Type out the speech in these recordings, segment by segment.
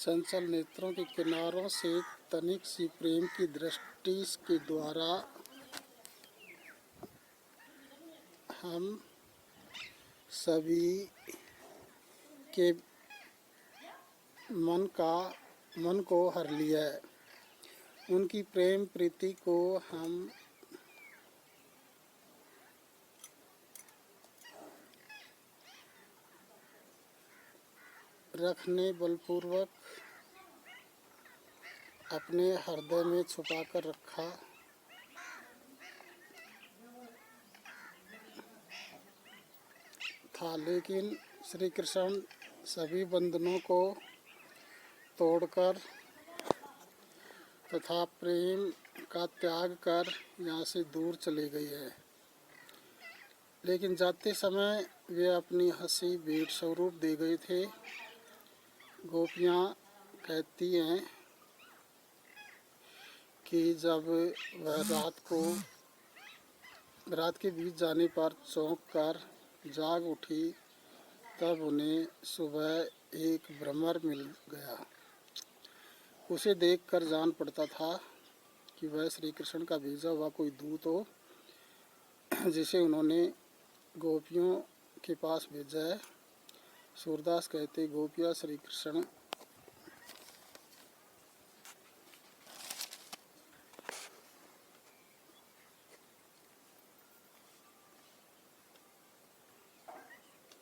चंचल नेत्रों के किनारों से तनिक सी प्रेम की दृष्टि के द्वारा हम सभी के मन को हर लिया। उनकी प्रेम प्रीति को हम रखने बलपूर्वक अपने हृदय में छुपाकर रखा। था, लेकिन श्री कृष्ण सभी बंधनों को तोड़कर तथा प्रेम का त्याग कर यहाँ से दूर चले गए हैं। लेकिन जाते समय वे अपनी हंसी भेंट स्वरूप दे गए थे। गोपियाँ कहती हैं कि जब वह रात के बीच जाने पर चौंक कर जाग उठी, तब उन्हें सुबह एक भ्रमर मिल गया। उसे देखकर जान पड़ता था कि वह श्री कृष्ण का भेजा हुआ कोई दूत हो, जिसे उन्होंने गोपियों के पास भेजा है। सूरदास कहते, गोपियाँ श्री कृष्ण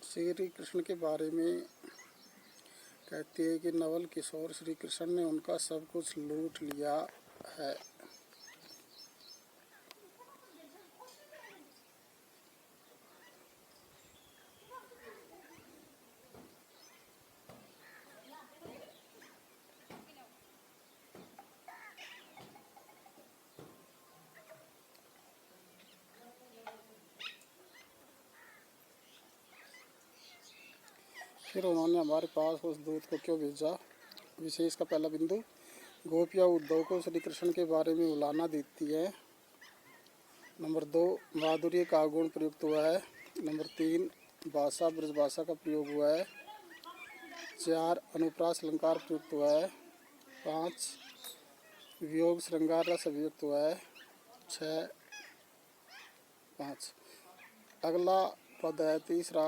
श्री कृष्ण के बारे में कहती है कि नवल किशोर श्री कृष्ण ने उनका सब कुछ लूट लिया है। फिर उन्होंने हमारे पास उस दूत को क्यों भेजा? विशेष का पहला बिंदु, गोपियाँ उद्धव को श्री कृष्ण के बारे में उलाहना देती है। नंबर 2, माधुर्य का गुण प्रयुक्त हुआ है। नंबर 3, भाषा ब्रज भाषा का प्रयोग हुआ है। 4, अनुप्रास अलंकार प्रयुक्त हुआ है। 5, वियोग श्रृंगार रस अभियुक्त हुआ है। 5। अगला पद है तीसरा,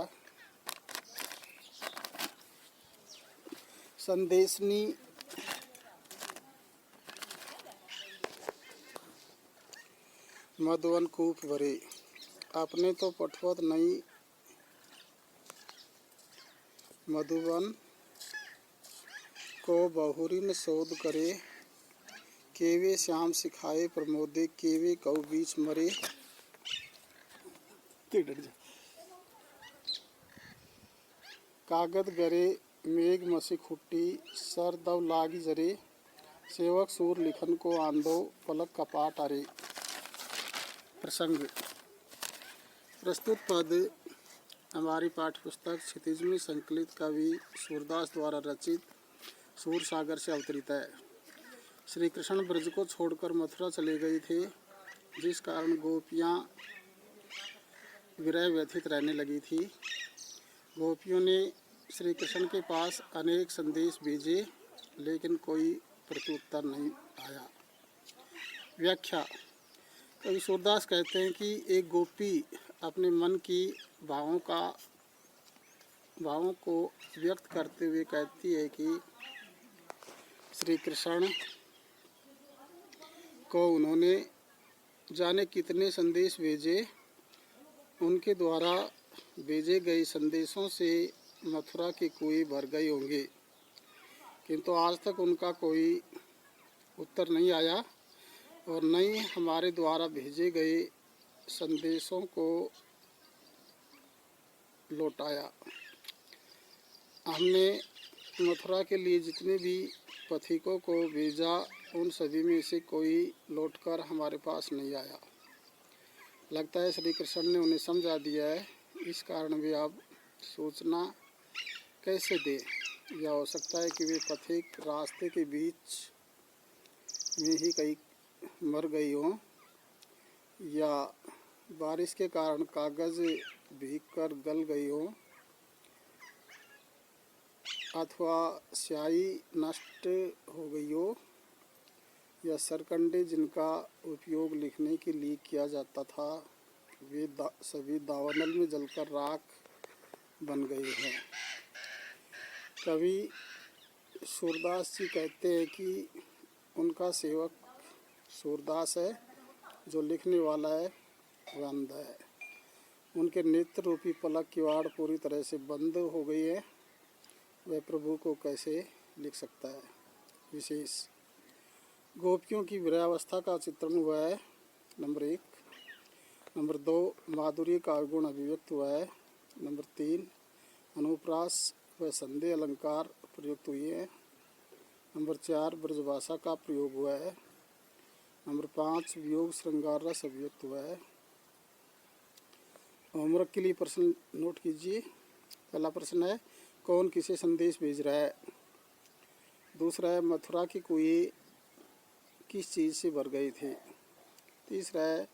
संदेशनी मधुवन कूप भरे, आपने तो पटवत नहीं मधुवन को बहुरीन शोध करे, केवे श्याम सिखाए प्रमोदे, केवे कऊ बीच मरे। कागद गरे मेघ मसी खुट्टी, सर दव लागी जरे, सेवक सूर लिखन को आंदो, पलक कपाट अरे। प्रसंग। प्रस्तुत पद हमारी पाठ्यपुस्तक क्षितिज में संकलित कवि सूरदास द्वारा रचित सूर सागर से अवतरित है। श्री कृष्ण ब्रज को छोड़कर मथुरा चले गए थे, जिस कारण गोपियाँ विरह व्यथित रहने लगी थी। गोपियों ने श्री कृष्ण के पास अनेक संदेश भेजे, लेकिन कोई प्रत्युत्तर नहीं आया। व्याख्या। कवि सूरदास कहते हैं कि एक गोपी अपने मन की भावों को व्यक्त करते हुए कहती है कि श्री कृष्ण को उन्होंने जाने कितने संदेश भेजे, उनके द्वारा भेजे गए संदेशों से मथुरा के कुएं भर गए होंगे, किंतु आज तक उनका कोई उत्तर नहीं आया और न ही हमारे द्वारा भेजे गए संदेशों को लौटाया। हमने मथुरा के लिए जितने भी पथिकों को भेजा, उन सभी में से कोई लौटकर हमारे पास नहीं आया। लगता है श्री कृष्ण ने उन्हें समझा दिया है, इस कारण वे अब सूचना कैसे दे। या हो सकता है कि वे पथिक रास्ते के बीच में ही कहीं मर गई हों, या बारिश के कारण कागज भीग कर गल गई हों, अथवा स्याही नष्ट हो गई हो, या सरकंडे जिनका उपयोग लिखने के लिए किया जाता था वे सभी दावानल में जलकर राख बन गए हैं। कवि सूरदास जी कहते हैं कि उनका सेवक सूरदास है, जो लिखने वाला है वह अंधा है। उनके नेत्र रूपी पलक की वाड़ पूरी तरह से बंद हो गई है, वह प्रभु को कैसे लिख सकता है। विशेष गोपियों की विरहावस्था का चित्रण हुआ है, नंबर 1। नंबर 2 माधुर्य का गुण अभिव्यक्त हुआ है। नंबर 3 अनुप्रास व संदेह अलंकार प्रयुक्त हुए हैं। नंबर 4 ब्रजभाषा का प्रयोग हुआ है। नंबर 5 वियोग श्रृंगार रस अभिव्यक्त हुआ है। होमवर्क के लिए प्रश्न नोट कीजिए। पहला प्रश्न है, कौन किसे संदेश भेज रहा है। दूसरा है, मथुरा की कुएं किस चीज़ से भर गए थे। तीसरा है,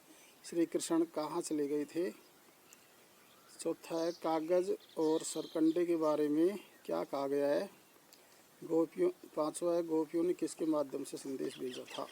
श्री कृष्ण कहाँ चले गए थे। चौथा है, कागज और सरकंडे के बारे में क्या कहा गया है। पांचवा है, गोपियों ने किसके माध्यम से संदेश भेजा था।